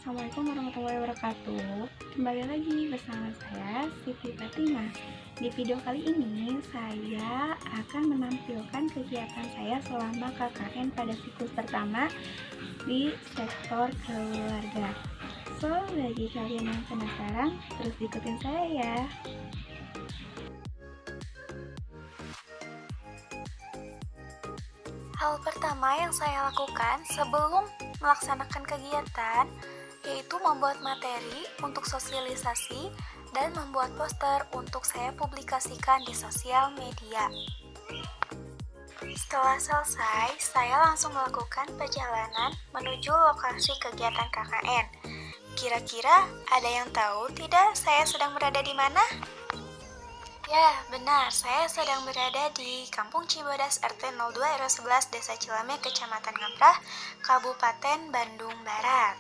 Assalamualaikum warahmatullahi wabarakatuh. Kembali lagi bersama saya Siti Fatimah. Di video kali ini saya akan menampilkan kegiatan saya selama KKN pada siklus pertama di sektor keluarga. So, bagi kalian yang penasaran, terus ikutin saya ya. Hal pertama yang saya lakukan sebelum melaksanakan kegiatan yaitu membuat materi untuk sosialisasi dan membuat poster untuk saya publikasikan di sosial media. Setelah selesai, saya langsung melakukan perjalanan menuju lokasi kegiatan KKN. Kira-kira ada yang tahu tidak saya sedang berada di mana? Ya, benar. Saya sedang berada di Kampung Cibodas RT 02 RW 11 Desa Cilame, Kecamatan Ngamprah, Kabupaten Bandung Barat.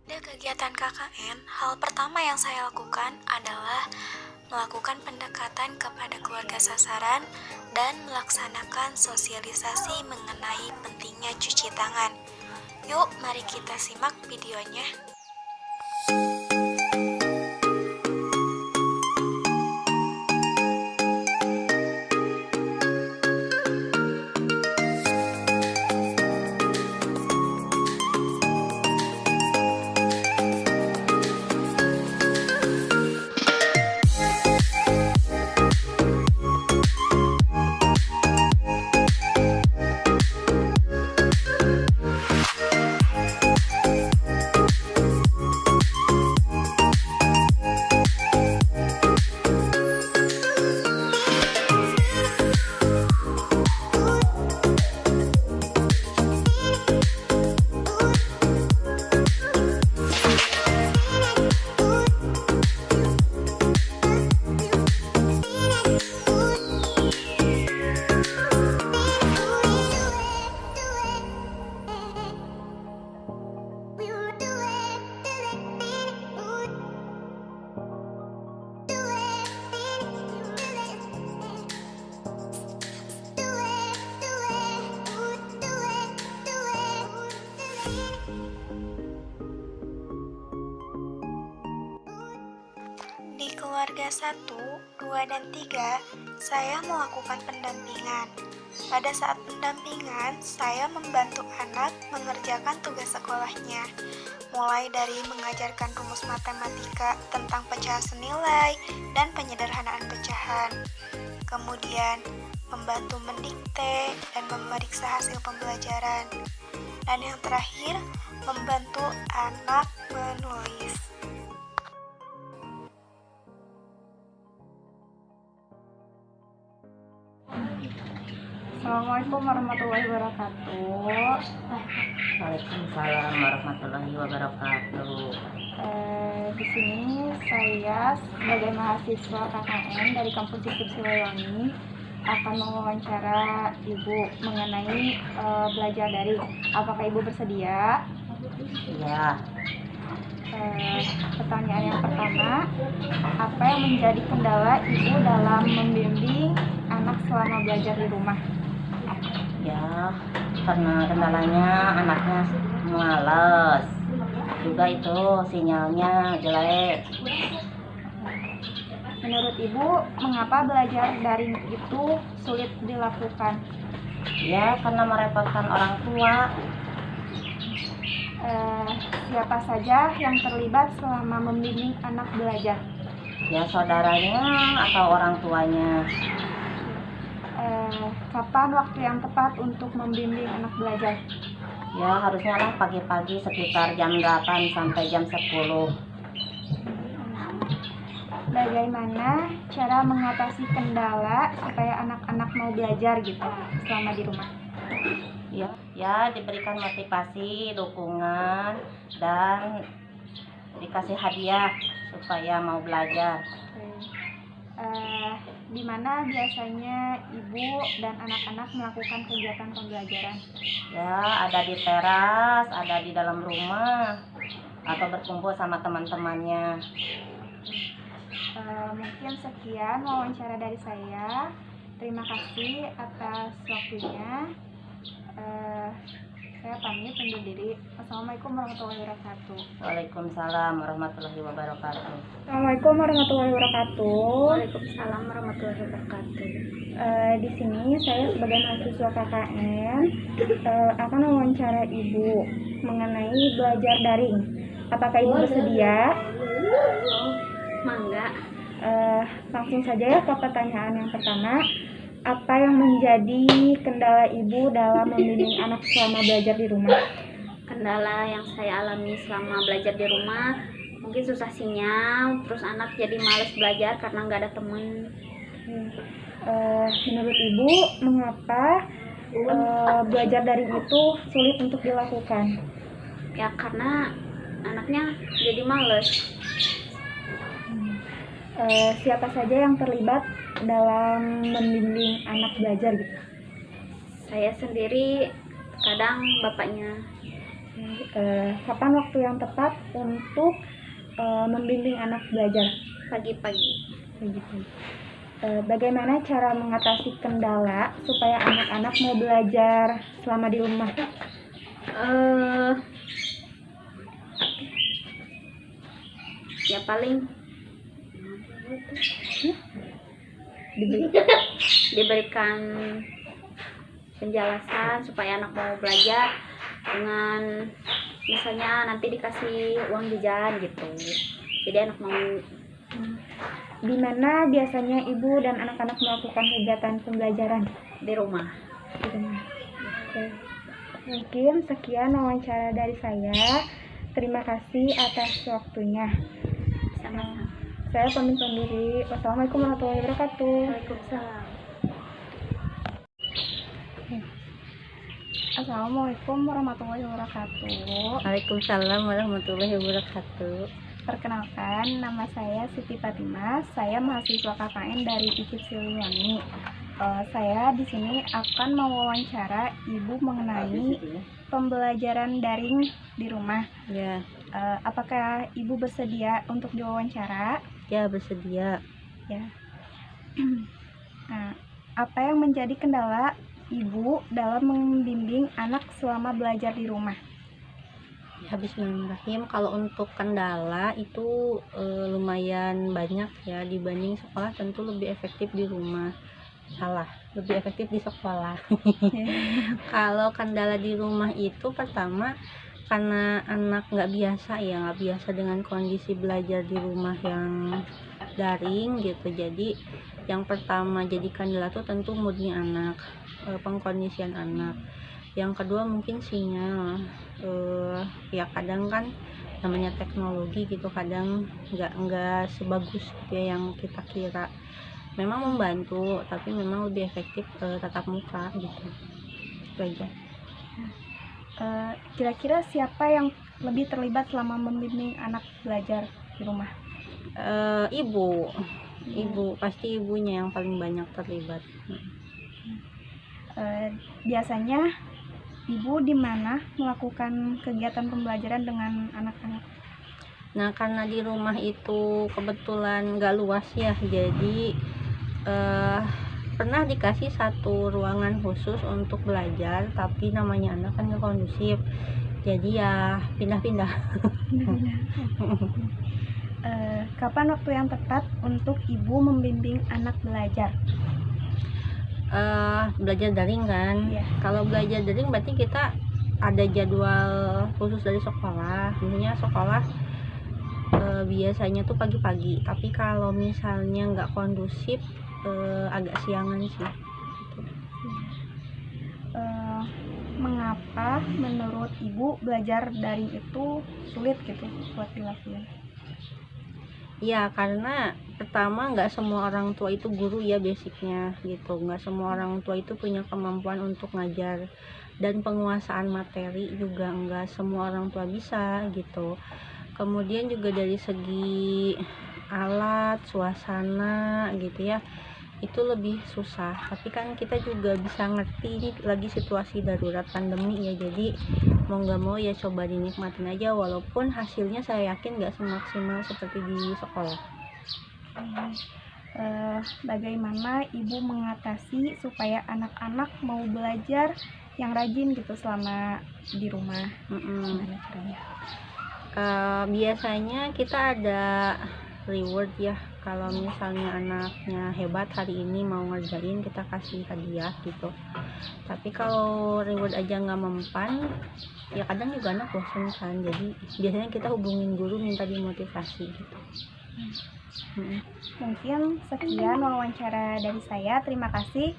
Pada kegiatan KKN, hal pertama yang saya lakukan adalah melakukan pendekatan kepada keluarga sasaran dan melaksanakan sosialisasi mengenai pentingnya cuci tangan. Yuk, mari kita simak videonya. Di keluarga 1, 2, dan 3, saya melakukan pendampingan. Pada saat pendampingan, saya membantu anak mengerjakan tugas sekolahnya, mulai dari mengajarkan rumus matematika tentang pecahan senilai dan penyederhanaan pecahan. Kemudian, membantu mendikte dan memeriksa hasil pembelajaran. Dan yang terakhir, membantu anak menulis. Assalamualaikum warahmatullahi wabarakatuh. Waalaikumsalam warahmatullahi wabarakatuh. Di sini saya sebagai mahasiswa KKN dari Kampus Sistem Silowangi akan mewawancara Ibu mengenai belajar daring. Apakah Ibu bersedia? Ya, Pertanyaan yang pertama, apa yang menjadi kendala Ibu dalam membimbing anak selama belajar di rumah? ya, karena kendalanya anaknya malas. Juga itu sinyalnya jelek. Menurut Ibu, mengapa belajar daring itu sulit dilakukan? Ya, karena merepotkan orang tua. Siapa saja yang terlibat selama membimbing anak belajar? Ya, saudaranya atau orang tuanya. Kapan waktu yang tepat untuk membimbing anak belajar? Ya, harusnya lah pagi-pagi sekitar jam 8 sampai jam 10. Bagaimana cara mengatasi kendala supaya anak-anak mau belajar gitu selama di rumah? Ya, diberikan motivasi, dukungan, dan dikasih hadiah supaya mau belajar. Di mana biasanya ibu dan anak-anak melakukan kegiatan pembelajaran? Ya, ada di teras, ada di dalam rumah, atau berkumpul sama teman-temannya. Mungkin sekian wawancara dari saya. Terima kasih atas waktunya. Saya pamit undur diri. Assalamualaikum warahmatullahi wabarakatuh. Waalaikumsalam warahmatullahi wabarakatuh. Assalamualaikum warahmatullahi wabarakatuh. Waalaikumsalam warahmatullahi wabarakatuh. Di sini saya sebagai mahasiswa KKN akan mewawancara Ibu mengenai belajar daring. Apakah Ibu bersedia? Mangga. Langsung saja ya ke pertanyaan yang pertama. Apa yang menjadi kendala Ibu dalam membimbing anak selama belajar di rumah? Kendala yang saya alami selama belajar di rumah mungkin susah sinyal, terus anak jadi males belajar karena nggak ada temen. Menurut Ibu, mengapa belajar daring itu sulit untuk dilakukan? Ya karena anaknya jadi males. Siapa saja yang terlibat dalam membimbing anak belajar gitu? Saya sendiri, kadang bapaknya. Kapan waktu yang tepat untuk membimbing anak belajar? Pagi-pagi. Begitu. Bagaimana cara mengatasi kendala supaya anak-anak mau belajar selama di rumah? Ya paling diberikan penjelasan supaya anak mau belajar, dengan misalnya nanti dikasih uang jajan gitu, jadi anak mau. Di mana biasanya Ibu dan anak-anak melakukan kegiatan pembelajaran? Di rumah. Di rumah. Oke. Mungkin sekian wawancara dari saya. Terima kasih atas waktunya. Sama-sama. Saya pamit undur diri. Wassalamualaikum warahmatullahi wabarakatuh. Waalaikumsalam. Assalamualaikum warahmatullahi wabarakatuh. Waalaikumsalam warahmatullahi wabarakatuh. Perkenalkan, nama saya Siti Fatimah. Saya mahasiswa KKN dari IKIP Siliwangi. Saya di sini akan mewawancara Ibu mengenai pembelajaran daring di rumah. Ya, Apakah Ibu bersedia untuk diwawancara? ya bersedia. Ya. Nah, apa yang menjadi kendala Ibu dalam membimbing anak selama belajar di rumah? Ya, bismillahirrahmanirrahim. Kalau untuk kendala itu lumayan banyak ya, dibanding sekolah tentu lebih efektif di rumah. Salah, lebih efektif di sekolah. Kalau kendala di rumah itu pertama karena anak nggak biasa dengan kondisi belajar di rumah yang daring gitu. Jadi yang pertama jadi kendala tuh tentu moodnya anak, pengkondisian anak. Yang kedua mungkin sinyal. Ya kadang kan namanya teknologi gitu, kadang nggak sebagus gitu ya yang kita kira. Memang membantu, tapi memang lebih efektif tatap muka gitu. Itu aja. Kira-kira siapa yang lebih terlibat selama membimbing anak belajar di rumah? Ibu pasti ibunya yang paling banyak terlibat. Biasanya Ibu di mana melakukan kegiatan pembelajaran dengan anak-anak? Nah, karena di rumah itu kebetulan nggak luas ya, jadi pernah dikasih satu ruangan khusus untuk belajar, tapi namanya anak kan nggak kondusif, jadi ya pindah-pindah. Kapan waktu yang tepat untuk Ibu membimbing anak belajar? Belajar daring kan. Iya. Kalau belajar daring berarti kita ada jadwal khusus dari sekolah. Misalnya sekolah biasanya tuh pagi-pagi, tapi kalau misalnya nggak kondusif agak siangan sih. Mengapa menurut Ibu belajar daring itu sulit gitu buat dilakukan? Ya karena pertama nggak semua orang tua itu guru ya, basicnya gitu. Nggak semua orang tua itu punya kemampuan untuk ngajar, dan penguasaan materi juga nggak semua orang tua bisa gitu. Kemudian juga dari segi alat, suasana gitu ya, itu lebih susah. Tapi kan kita juga bisa ngerti ini lagi situasi darurat pandemi ya, jadi mau nggak mau ya coba dinikmatin aja, walaupun hasilnya saya yakin nggak semaksimal seperti di sekolah. Bagaimana ibu mengatasi supaya anak-anak mau belajar yang rajin gitu selama di rumah? Gimana caranya? Biasanya kita ada reward ya, kalau misalnya anaknya hebat hari ini mau ngerjain, kita kasih hadiah gitu. Tapi kalau reward aja nggak mempan, ya kadang juga anak bosan kan, jadi biasanya kita hubungin guru minta dimotivasi gitu. Mungkin sekian wawancara dari saya. Terima kasih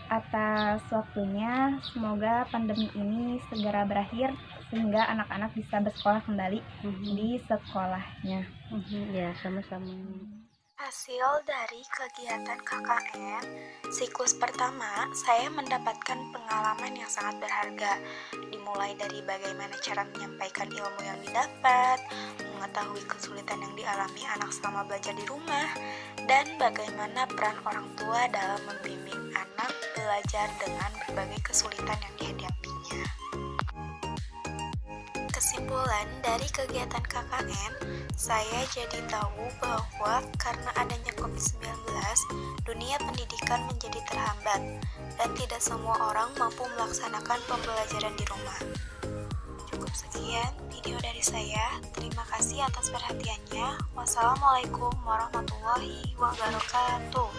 atas waktunya. Semoga pandemi ini segera berakhir sehingga anak-anak bisa bersekolah kembali di sekolahnya. Ya, sama-sama. Hasil dari kegiatan KKN siklus pertama, saya mendapatkan pengalaman yang sangat berharga, dimulai dari bagaimana cara menyampaikan ilmu yang didapat, mengetahui kesulitan yang dialami anak selama belajar di rumah, dan bagaimana peran orang tua dalam membimbing anak belajar dengan berbagai kesulitan yang dihadapinya. Kesimpulan dari kegiatan KKN, saya jadi tahu bahwa karena adanya COVID-19, dunia pendidikan menjadi terhambat dan tidak semua orang mampu melaksanakan pembelajaran di rumah. Cukup sekian video dari saya. Terima kasih atas perhatiannya. Wassalamualaikum warahmatullahi wabarakatuh.